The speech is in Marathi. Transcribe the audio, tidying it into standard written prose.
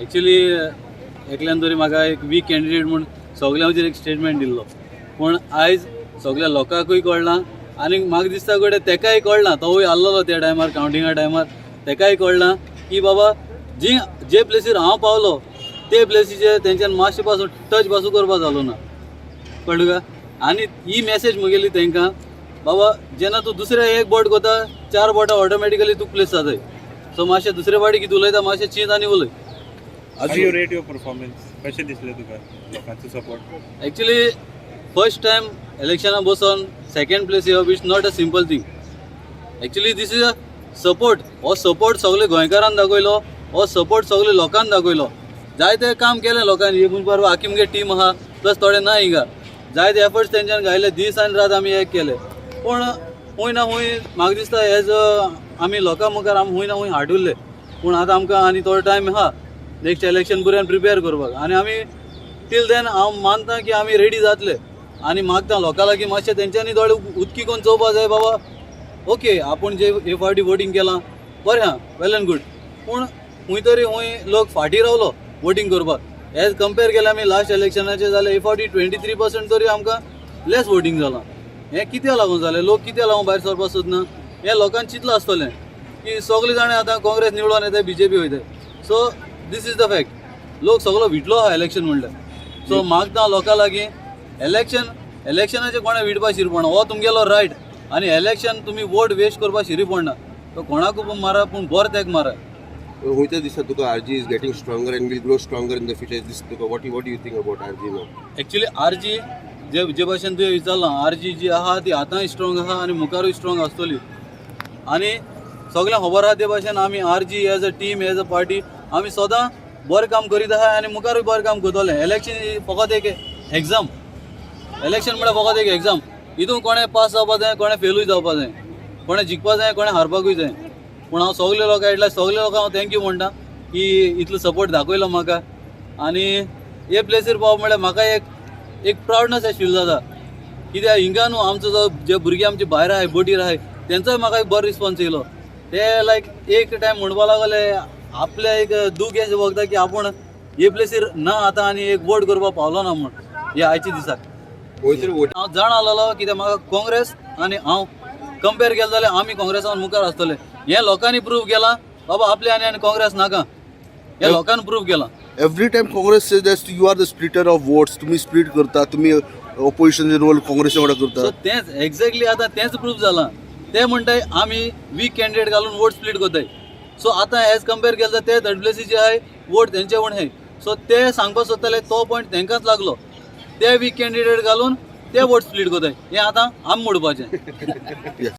एक्चुअली एकल्यान तरी म्हाका एक वीक कॅन्डिडेट म्हूण सगळ्यांचेर एक स्टेटमेंट दिल्लो, पूण आयज सगळ्या लोकांकूय कळना आनी म्हाका दिसता गडे तेकाय कळना, तोवूय आसलेलो त्या टायमार कावंटिंगा टायमार, तेकाय कळना की बाबा जे प्लेसीर हांव पावलो ते प्लेसीचेर तेंच्यान मातशें पासून टच पासून करपा जालो ना, कळ्ळें का. आनी ही मॅसेज म्हगेली तांकां, बाबा जेन्ना तूं दुसरे एक बोट कोता 4 बोटां ऑटोमॅटिकली तुका प्लेस जाताय. सो मातशें दुसरे फावटी कितें उलयता मातशें चींत आनी उलय. How do you rate your performance? कशें दिसलें तुका लोकांचो सपोर्ट? एक्चुअली फर्स्ट टायम इलेक्शनाक बसून सेकंड प्लेस येवप is not a simple thing. Actually this is a support. हो सपोर्ट सगळे गोंयकारांक दाखयलो, हो सपोर्ट सगळे लोकांक दाखयलो. जायते काम केलें लोकांनी, हे म्हणून परवा आखी टीम आहा प्लस थोडे ना हिंगा जायते एफर्ट्स तेंच्यान घायले, दीस आनी रात आमी एक केले. पूण खूंय ना खूंय म्हाका दिसता एज आमी लोकां मुखार आमी खूंय ना खूंय हाडुल्ले. पूण आतां आमकां आनी थोडो टायम आहा नेक्स्ट इलेक्शन बऱ्यान प्रिपेर करपाक, आनी आमी टील देन हांव मानता की आमी रेडी जातले. आनी मागता लोकां लागीं मातशें तेंच्यांनी थोडे उदकी करून चोवपा जाय, बाबा ओके आपूण जे हे फावटी वोटींग केलां बरें आहा, वेल एंड गूड. पूण खूंय तरी खूंय लोक फाटीं रावलो वोटींग करपाक. एज कंपेर केलें आमी लास्ट इलेक्शनाचे जाल्यार हे फावटी 23% तरी आमकां लेस वोटींग जालां. हें कित्याक लागून जालें? लोक कित्याक लागून भायर सरपाक सोदना? हें लोकांक चिंतलां आसतलें की सगळे जाण आतां काँग्रेस निवडून येताय, BJP वयताय. So this is the fact. लोक सगळो विटलो आहा इलेक्शन म्हणल्यार. सो मागता लोकां लागीं इलेक्शनाचे कोणें विटपा शिरपणा, हो तुमगेलो रायट. आनी इलेक्शन तुमी वोट वेस्ट करपा शिरी पडना. तो कोणाकूय मारा, पूण बरो तेका मारा. वयता दिसता तुका RG is getting stronger and will grow stronger in the future. This Tuka what do you think about RG now? Actually RG जे भाशेन तुवें विचारलां, RG जी आहा ती आतांय स्ट्रॉंग आहा आनी मुखारूय स्ट्रॉंग आसतली. आनी सगळ्यांक खबर आहा ते भाशेन आमी RG as a team as a party आमी सदां बरें काम करीत आहा आनी मुखारूय बरें काम करतले. इलेक्शन फकत एक एग्जाम, इलेक्शन म्हळ्यार फकत एक एग्जाम. हितून कोणें पास जावपा जाय, कोणें फेलूय जावपा जाय, कोणें जिखपा जाय, कोणें हारपाकूय जाय. पूण हांव सगळे लोक येतल्या सगळे लोकांक हांव थँक्यू म्हणटा की इतलो सपोर्ट दाखयलो म्हाका. आनी हे प्लेसीर पावप म्हळ्यार म्हाका एक प्रावडनस फील जाता. कित्याक हिंगा न्हू आमचो जो जे भुरगे आमचे भायर आहाय बोटीर आहाय तेंचोय म्हाका एक बरो रिस्पॉन्स येयलो. ते लायक एक टायम म्हणपा लागले आपल्या एक दूख अशें वखदा की आपूण हे प्लेसीर ना आतां आनी एक वोट करपाक पावलो ना म्हूण हे आयच्या दिसाक. हांव जाण आसलेलो कित्याक म्हाका काँग्रेस आनी हांव कंपेर केलें जाल्यार आमी काँग्रेसान मुखार आसतले. हे लोकांनी प्रूव केलां बाबा आपले आनी काँग्रेस नाका, हे लोकांनी प्रूव केलां. Every time Congress says that you are the splitter of votes. तुम्ही स्प्लिट करता, तुम्ही ऑपोजिशनचे रोल काँग्रेस वांगडा करता. सो तेंच एक्झॅक्टली आतां तेंच प्रूफ जालां. ते म्हणटाय आमी वीक कॅन्डिडेट घालून वोट स्प्लिट करताय. सो आतां एज कंपेर केलें जाल्यार ते थर्ड प्लेसीचे आहाय वोट तेंचे उण हाय. सो ते सांगपाक सोदताले तो पॉयंट तेंकांच लागलो. ते वीक कॅन्डिडेट घालून ते वोट स्प्लिट करताय. हें आतां आमी म्हणपाचें.